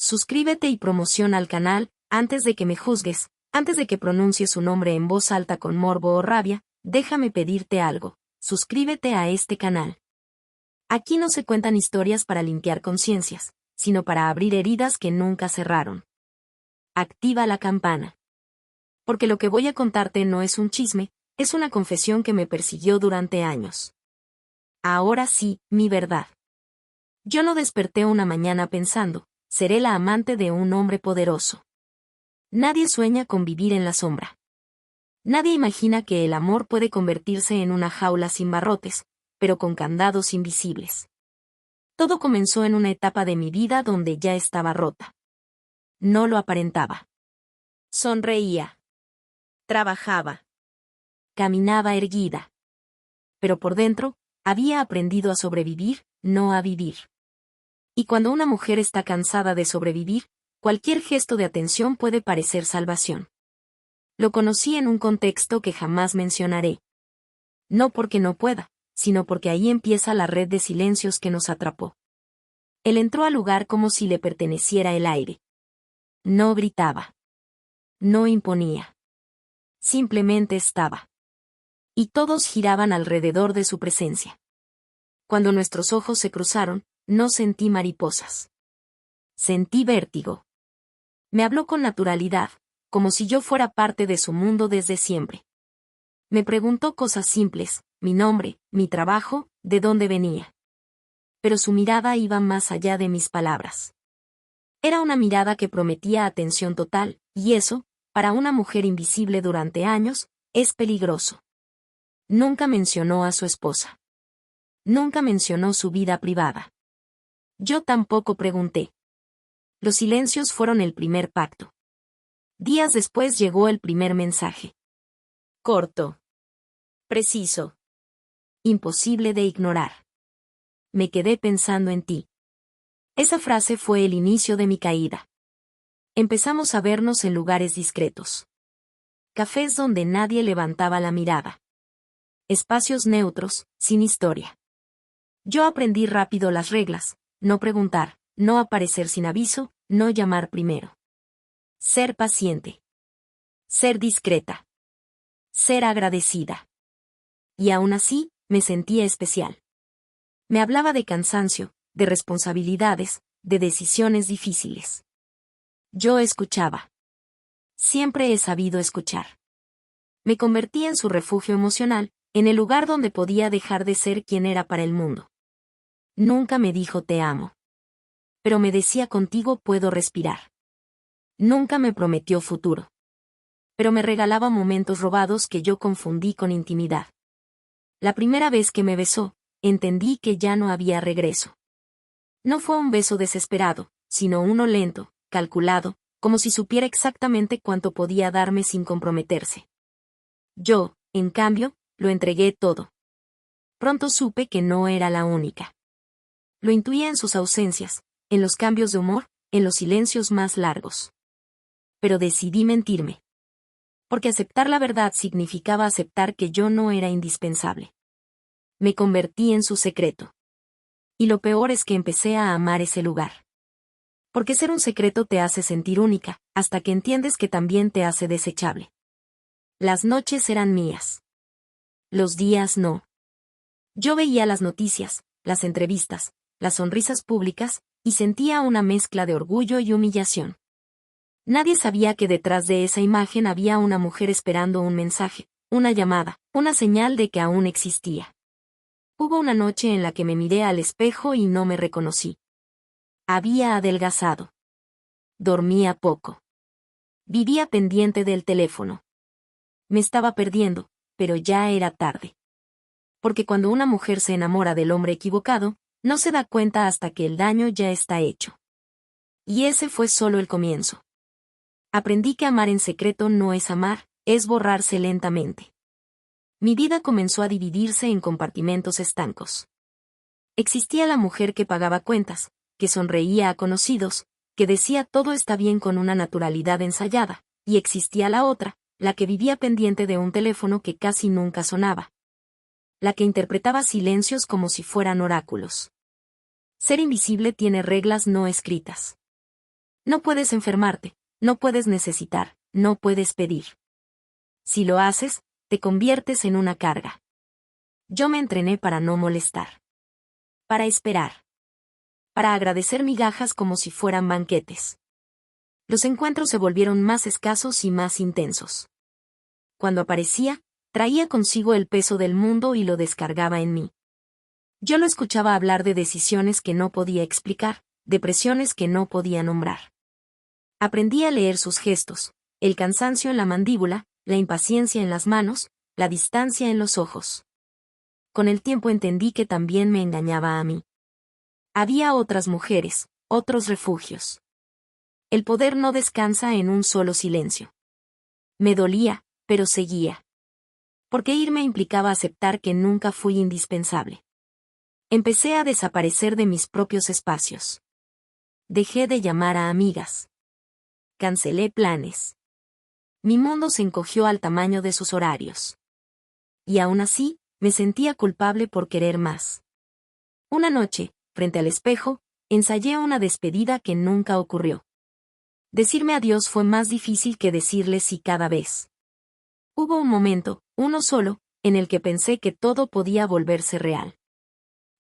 Suscríbete y promociona al canal. Antes de que me juzgues, antes de que pronuncies su nombre en voz alta con morbo o rabia, déjame pedirte algo. Suscríbete a este canal. Aquí no se cuentan historias para limpiar conciencias, sino para abrir heridas que nunca cerraron. Activa la campana. Porque lo que voy a contarte no es un chisme, es una confesión que me persiguió durante años. Ahora sí, mi verdad. Yo no desperté una mañana pensando, seré la amante de un hombre poderoso. Nadie sueña con vivir en la sombra. Nadie imagina que el amor puede convertirse en una jaula sin barrotes, pero con candados invisibles. Todo comenzó en una etapa de mi vida donde ya estaba rota. No lo aparentaba. Sonreía. Trabajaba. Caminaba erguida. Pero por dentro, había aprendido a sobrevivir, no a vivir. Y cuando una mujer está cansada de sobrevivir, cualquier gesto de atención puede parecer salvación. Lo conocí en un contexto que jamás mencionaré. No porque no pueda, sino porque ahí empieza la red de silencios que nos atrapó. Él entró al lugar como si le perteneciera el aire. No gritaba. No imponía. Simplemente estaba. Y todos giraban alrededor de su presencia. Cuando nuestros ojos se cruzaron, no sentí mariposas. Sentí vértigo. Me habló con naturalidad, como si yo fuera parte de su mundo desde siempre. Me preguntó cosas simples, mi nombre, mi trabajo, de dónde venía. Pero su mirada iba más allá de mis palabras. Era una mirada que prometía atención total, y eso, para una mujer invisible durante años, es peligroso. Nunca mencionó a su esposa. Nunca mencionó su vida privada. Yo tampoco pregunté. Los silencios fueron el primer pacto. Días después llegó el primer mensaje. Corto. Preciso. Imposible de ignorar. Me quedé pensando en ti. Esa frase fue el inicio de mi caída. Empezamos a vernos en lugares discretos. Cafés donde nadie levantaba la mirada. Espacios neutros, sin historia. Yo aprendí rápido las reglas, no preguntar, no aparecer sin aviso, no llamar primero. Ser paciente. Ser discreta. Ser agradecida. Y aún así, me sentía especial. Me hablaba de cansancio, de responsabilidades, de decisiones difíciles. Yo escuchaba. Siempre he sabido escuchar. Me convertí en su refugio emocional, en el lugar donde podía dejar de ser quien era para el mundo. Nunca me dijo te amo. Pero me decía contigo puedo respirar. Nunca me prometió futuro. Pero me regalaba momentos robados que yo confundí con intimidad. La primera vez que me besó, entendí que ya no había regreso. No fue un beso desesperado, sino uno lento, calculado, como si supiera exactamente cuánto podía darme sin comprometerse. Yo, en cambio, lo entregué todo. Pronto supe que no era la única. Lo intuía en sus ausencias, en los cambios de humor, en los silencios más largos. Pero decidí mentirme. Porque aceptar la verdad significaba aceptar que yo no era indispensable. Me convertí en su secreto. Y lo peor es que empecé a amar ese lugar. Porque ser un secreto te hace sentir única, hasta que entiendes que también te hace desechable. Las noches eran mías. Los días no. Yo veía las noticias, las entrevistas, las sonrisas públicas, y sentía una mezcla de orgullo y humillación. Nadie sabía que detrás de esa imagen había una mujer esperando un mensaje, una llamada, una señal de que aún existía. Hubo una noche en la que me miré al espejo y no me reconocí. Había adelgazado. Dormía poco. Vivía pendiente del teléfono. Me estaba perdiendo, pero ya era tarde. Porque cuando una mujer se enamora del hombre equivocado, no se da cuenta hasta que el daño ya está hecho. Y ese fue solo el comienzo. Aprendí que amar en secreto no es amar, es borrarse lentamente. Mi vida comenzó a dividirse en compartimentos estancos. Existía la mujer que pagaba cuentas, que sonreía a conocidos, que decía todo está bien con una naturalidad ensayada, y existía la otra, la que vivía pendiente de un teléfono que casi nunca sonaba. La que interpretaba silencios como si fueran oráculos. Ser invisible tiene reglas no escritas. No puedes enfermarte, no puedes necesitar, no puedes pedir. Si lo haces, te conviertes en una carga. Yo me entrené para no molestar. Para esperar. Para agradecer migajas como si fueran banquetes. Los encuentros se volvieron más escasos y más intensos. Cuando aparecía, traía consigo el peso del mundo y lo descargaba en mí. Yo lo escuchaba hablar de decisiones que no podía explicar, de presiones que no podía nombrar. Aprendí a leer sus gestos, el cansancio en la mandíbula, la impaciencia en las manos, la distancia en los ojos. Con el tiempo entendí que también me engañaba a mí. Había otras mujeres, otros refugios. El poder no descansa en un solo silencio. Me dolía, pero seguía. Porque irme implicaba aceptar que nunca fui indispensable. Empecé a desaparecer de mis propios espacios. Dejé de llamar a amigas. Cancelé planes. Mi mundo se encogió al tamaño de sus horarios. Y aún así, me sentía culpable por querer más. Una noche, frente al espejo, ensayé una despedida que nunca ocurrió. Decirme adiós fue más difícil que decirle sí cada vez. Hubo un momento, uno solo, en el que pensé que todo podía volverse real.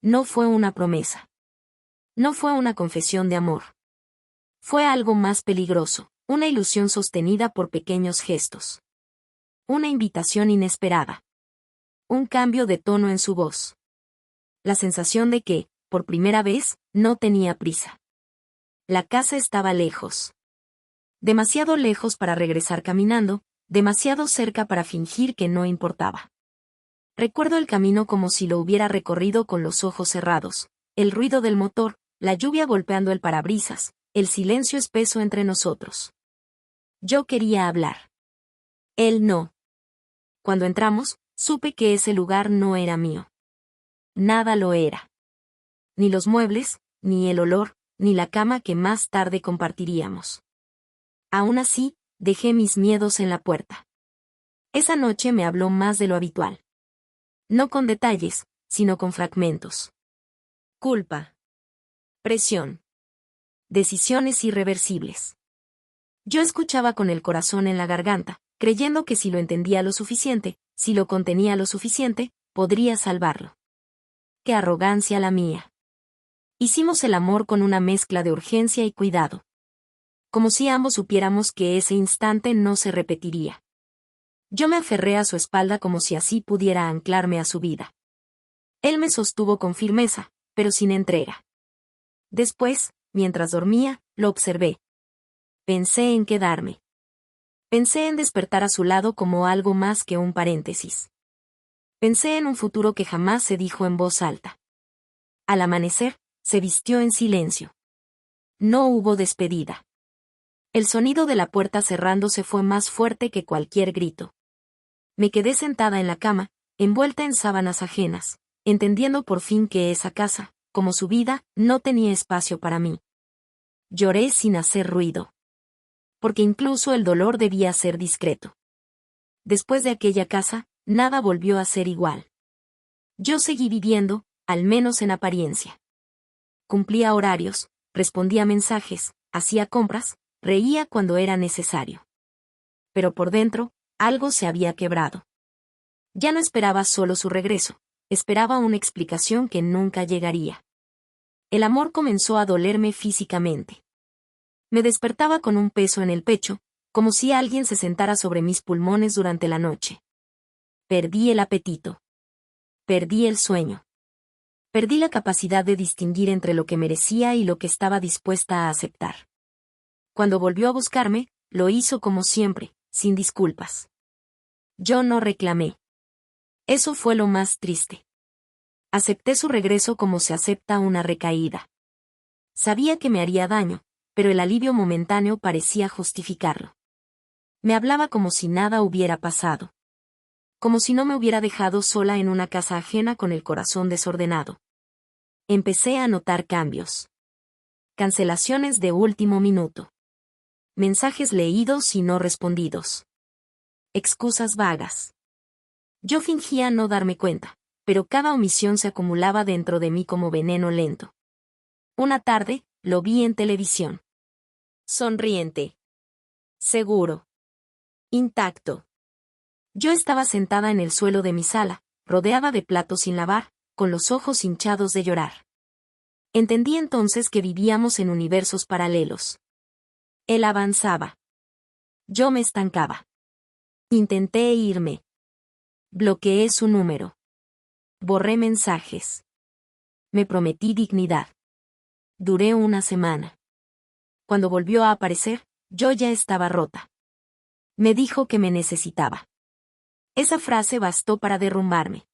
No fue una promesa. No fue una confesión de amor. Fue algo más peligroso, una ilusión sostenida por pequeños gestos. Una invitación inesperada. Un cambio de tono en su voz. La sensación de que, por primera vez, no tenía prisa. La casa estaba lejos. Demasiado lejos para regresar caminando, demasiado cerca para fingir que no importaba. Recuerdo el camino como si lo hubiera recorrido con los ojos cerrados, el ruido del motor, la lluvia golpeando el parabrisas, el silencio espeso entre nosotros. Yo quería hablar. Él no. Cuando entramos, supe que ese lugar no era mío. Nada lo era. Ni los muebles, ni el olor, ni la cama que más tarde compartiríamos. Aún así, dejé mis miedos en la puerta. Esa noche me habló más de lo habitual. No con detalles, sino con fragmentos. Culpa. Presión. Decisiones irreversibles. Yo escuchaba con el corazón en la garganta, creyendo que si lo entendía lo suficiente, si lo contenía lo suficiente, podría salvarlo. ¡Qué arrogancia la mía! Hicimos el amor con una mezcla de urgencia y cuidado. Como si ambos supiéramos que ese instante no se repetiría. Yo me aferré a su espalda como si así pudiera anclarme a su vida. Él me sostuvo con firmeza, pero sin entrega. Después, mientras dormía, lo observé. Pensé en quedarme. Pensé en despertar a su lado como algo más que un paréntesis. Pensé en un futuro que jamás se dijo en voz alta. Al amanecer, se vistió en silencio. No hubo despedida. El sonido de la puerta cerrándose fue más fuerte que cualquier grito. Me quedé sentada en la cama, envuelta en sábanas ajenas, entendiendo por fin que esa casa, como su vida, no tenía espacio para mí. Lloré sin hacer ruido. Porque incluso el dolor debía ser discreto. Después de aquella casa, nada volvió a ser igual. Yo seguí viviendo, al menos en apariencia. Cumplía horarios, respondía mensajes, hacía compras, reía cuando era necesario. Pero por dentro, algo se había quebrado. Ya no esperaba solo su regreso, esperaba una explicación que nunca llegaría. El amor comenzó a dolerme físicamente. Me despertaba con un peso en el pecho, como si alguien se sentara sobre mis pulmones durante la noche. Perdí el apetito. Perdí el sueño. Perdí la capacidad de distinguir entre lo que merecía y lo que estaba dispuesta a aceptar. Cuando volvió a buscarme, lo hizo como siempre, sin disculpas. Yo no reclamé. Eso fue lo más triste. Acepté su regreso como se acepta una recaída. Sabía que me haría daño, pero el alivio momentáneo parecía justificarlo. Me hablaba como si nada hubiera pasado. Como si no me hubiera dejado sola en una casa ajena con el corazón desordenado. Empecé a notar cambios. Cancelaciones de último minuto. Mensajes leídos y no respondidos. Excusas vagas. Yo fingía no darme cuenta, pero cada omisión se acumulaba dentro de mí como veneno lento. Una tarde, lo vi en televisión. Sonriente. Seguro. Intacto. Yo estaba sentada en el suelo de mi sala, rodeada de platos sin lavar, con los ojos hinchados de llorar. Entendí entonces que vivíamos en universos paralelos. Él avanzaba. Yo me estancaba. Intenté irme. Bloqueé su número. Borré mensajes. Me prometí dignidad. Duré una semana. Cuando volvió a aparecer, yo ya estaba rota. Me dijo que me necesitaba. Esa frase bastó para derrumbarme.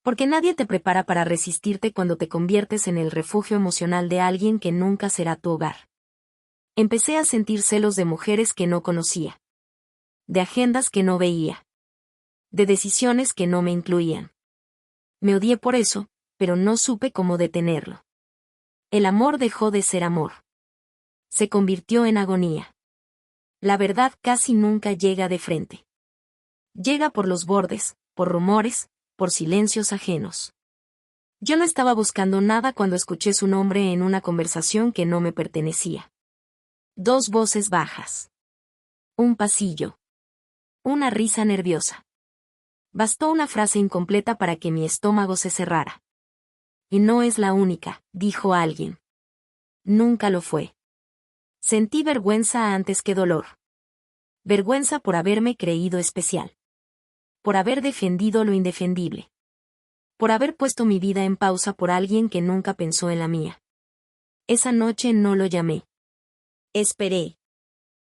Porque nadie te prepara para resistirte cuando te conviertes en el refugio emocional de alguien que nunca será tu hogar. Empecé a sentir celos de mujeres que no conocía. De agendas que no veía. De decisiones que no me incluían. Me odié por eso, pero no supe cómo detenerlo. El amor dejó de ser amor. Se convirtió en agonía. La verdad casi nunca llega de frente. Llega por los bordes, por rumores, por silencios ajenos. Yo no estaba buscando nada cuando escuché su nombre en una conversación que no me pertenecía. 2 voces bajas. Un pasillo. Una risa nerviosa. Bastó una frase incompleta para que mi estómago se cerrara. Y no es la única, dijo alguien. Nunca lo fue. Sentí vergüenza antes que dolor. Vergüenza por haberme creído especial. Por haber defendido lo indefendible. Por haber puesto mi vida en pausa por alguien que nunca pensó en la mía. Esa noche no lo llamé. Esperé.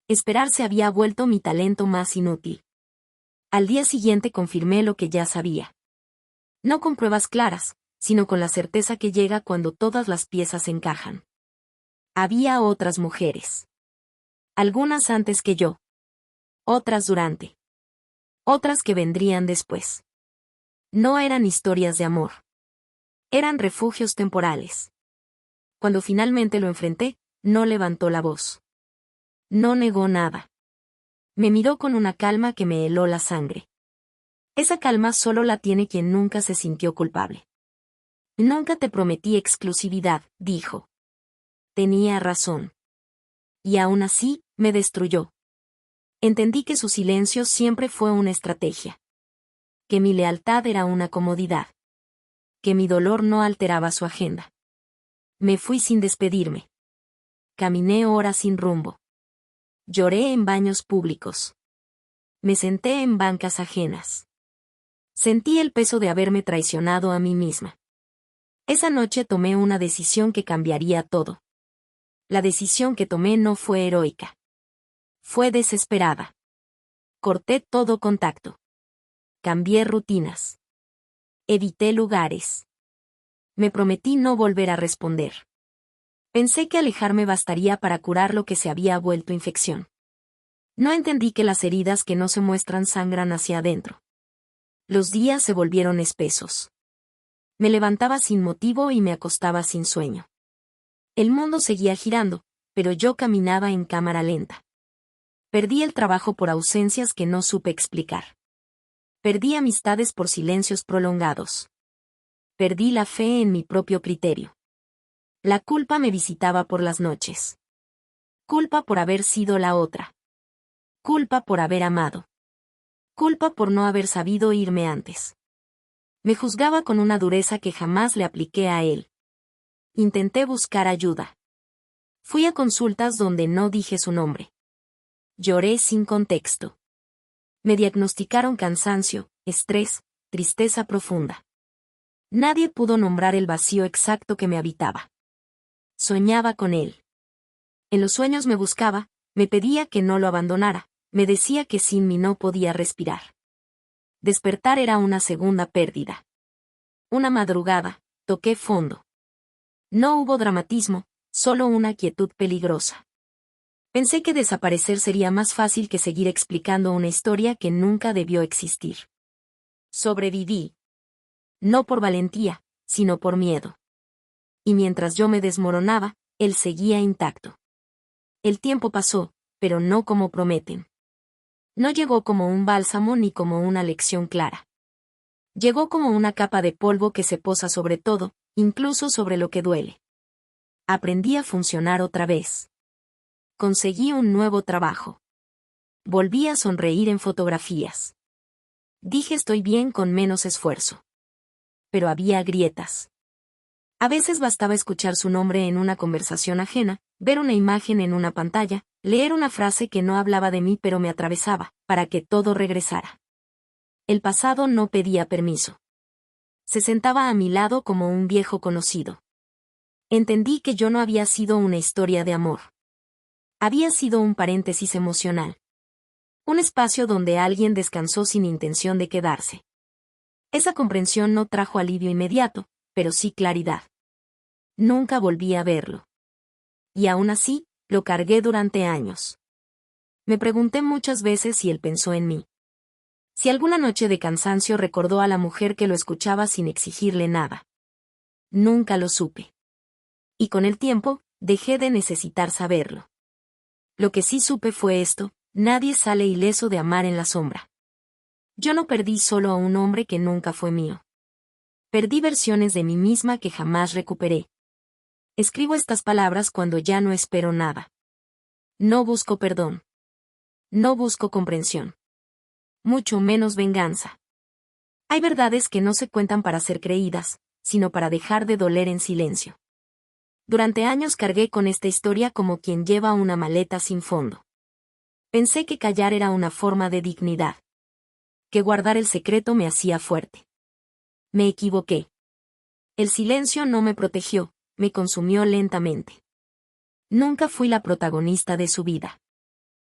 Esperar se había vuelto mi talento más inútil. Al día siguiente confirmé lo que ya sabía. No con pruebas claras, sino con la certeza que llega cuando todas las piezas encajan. Había otras mujeres. Algunas antes que yo. Otras durante. Otras que vendrían después. No eran historias de amor. Eran refugios temporales. Cuando finalmente lo enfrenté, no levantó la voz. No negó nada. Me miró con una calma que me heló la sangre. Esa calma solo la tiene quien nunca se sintió culpable. Nunca te prometí exclusividad, dijo. Tenía razón. Y aún así, me destruyó. Entendí que su silencio siempre fue una estrategia. Que mi lealtad era una comodidad. Que mi dolor no alteraba su agenda. Me fui sin despedirme. Caminé horas sin rumbo. Lloré en baños públicos. Me senté en bancas ajenas. Sentí el peso de haberme traicionado a mí misma. Esa noche tomé una decisión que cambiaría todo. La decisión que tomé no fue heroica. Fue desesperada. Corté todo contacto. Cambié rutinas. Evité lugares. Me prometí no volver a responder. Pensé que alejarme bastaría para curar lo que se había vuelto infección. No entendí que las heridas que no se muestran sangran hacia adentro. Los días se volvieron espesos. Me levantaba sin motivo y me acostaba sin sueño. El mundo seguía girando, pero yo caminaba en cámara lenta. Perdí el trabajo por ausencias que no supe explicar. Perdí amistades por silencios prolongados. Perdí la fe en mi propio criterio. La culpa me visitaba por las noches. Culpa por haber sido la otra. Culpa por haber amado. Culpa por no haber sabido irme antes. Me juzgaba con una dureza que jamás le apliqué a él. Intenté buscar ayuda. Fui a consultas donde no dije su nombre. Lloré sin contexto. Me diagnosticaron cansancio, estrés, tristeza profunda. Nadie pudo nombrar el vacío exacto que me habitaba. Soñaba con él. En los sueños me buscaba, me pedía que no lo abandonara, me decía que sin mí no podía respirar. Despertar era una segunda pérdida. Una madrugada, toqué fondo. No hubo dramatismo, solo una quietud peligrosa. Pensé que desaparecer sería más fácil que seguir explicando una historia que nunca debió existir. Sobreviví. No por valentía, sino por miedo. Y mientras yo me desmoronaba, él seguía intacto. El tiempo pasó, pero no como prometen. No llegó como un bálsamo ni como una lección clara. Llegó como una capa de polvo que se posa sobre todo, incluso sobre lo que duele. Aprendí a funcionar otra vez. conseguí un nuevo trabajo. Volví a sonreír en fotografías. Dije estoy bien con menos esfuerzo. Pero había grietas. A veces bastaba escuchar su nombre en una conversación ajena, ver una imagen en una pantalla, leer una frase que no hablaba de mí pero me atravesaba, para que todo regresara. El pasado no pedía permiso. Se sentaba a mi lado como un viejo conocido. Entendí que yo no había sido una historia de amor. Había sido un paréntesis emocional. Un espacio donde alguien descansó sin intención de quedarse. Esa comprensión no trajo alivio inmediato, pero sí claridad. Nunca volví a verlo. Y aún así, lo cargué durante años. Me pregunté muchas veces si él pensó en mí. Si alguna noche de cansancio recordó a la mujer que lo escuchaba sin exigirle nada. Nunca lo supe. Y con el tiempo, dejé de necesitar saberlo. Lo que sí supe fue esto: nadie sale ileso de amar en la sombra. Yo no perdí solo a un hombre que nunca fue mío. Perdí versiones de mí misma que jamás recuperé. Escribo estas palabras cuando ya no espero nada. No busco perdón. No busco comprensión. Mucho menos venganza. Hay verdades que no se cuentan para ser creídas, sino para dejar de doler en silencio. Durante años cargué con esta historia como quien lleva una maleta sin fondo. Pensé que callar era una forma de dignidad. Que guardar el secreto me hacía fuerte. Me equivoqué. El silencio no me protegió, me consumió lentamente. Nunca fui la protagonista de su vida.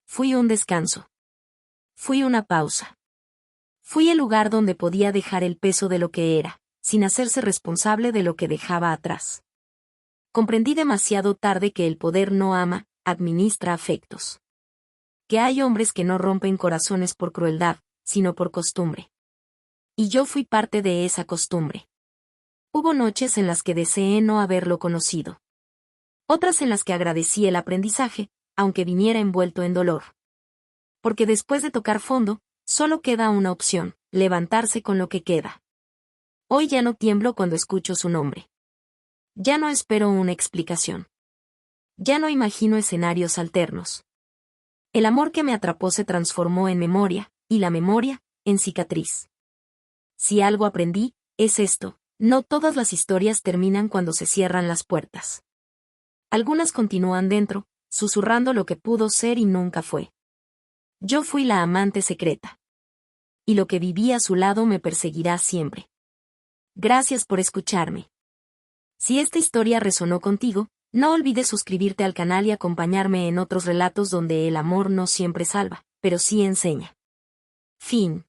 Fui un descanso. Fui una pausa. Fui el lugar donde podía dejar el peso de lo que era, sin hacerse responsable de lo que dejaba atrás. Comprendí demasiado tarde que el poder no ama, administra afectos. Que hay hombres que no rompen corazones por crueldad, sino por costumbre. Y yo fui parte de esa costumbre. Hubo noches en las que deseé no haberlo conocido. Otras en las que agradecí el aprendizaje, aunque viniera envuelto en dolor. Porque después de tocar fondo, solo queda una opción: levantarse con lo que queda. Hoy ya no tiemblo cuando escucho su nombre. Ya no espero una explicación. Ya no imagino escenarios alternos. El amor que me atrapó se transformó en memoria, y la memoria, en cicatriz. Si algo aprendí, es esto: no todas las historias terminan cuando se cierran las puertas. Algunas continúan dentro, susurrando lo que pudo ser y nunca fue. Yo fui la amante secreta. Y lo que viví a su lado me perseguirá siempre. Gracias por escucharme. Si esta historia resonó contigo, no olvides suscribirte al canal y acompañarme en otros relatos donde el amor no siempre salva, pero sí enseña. Fin.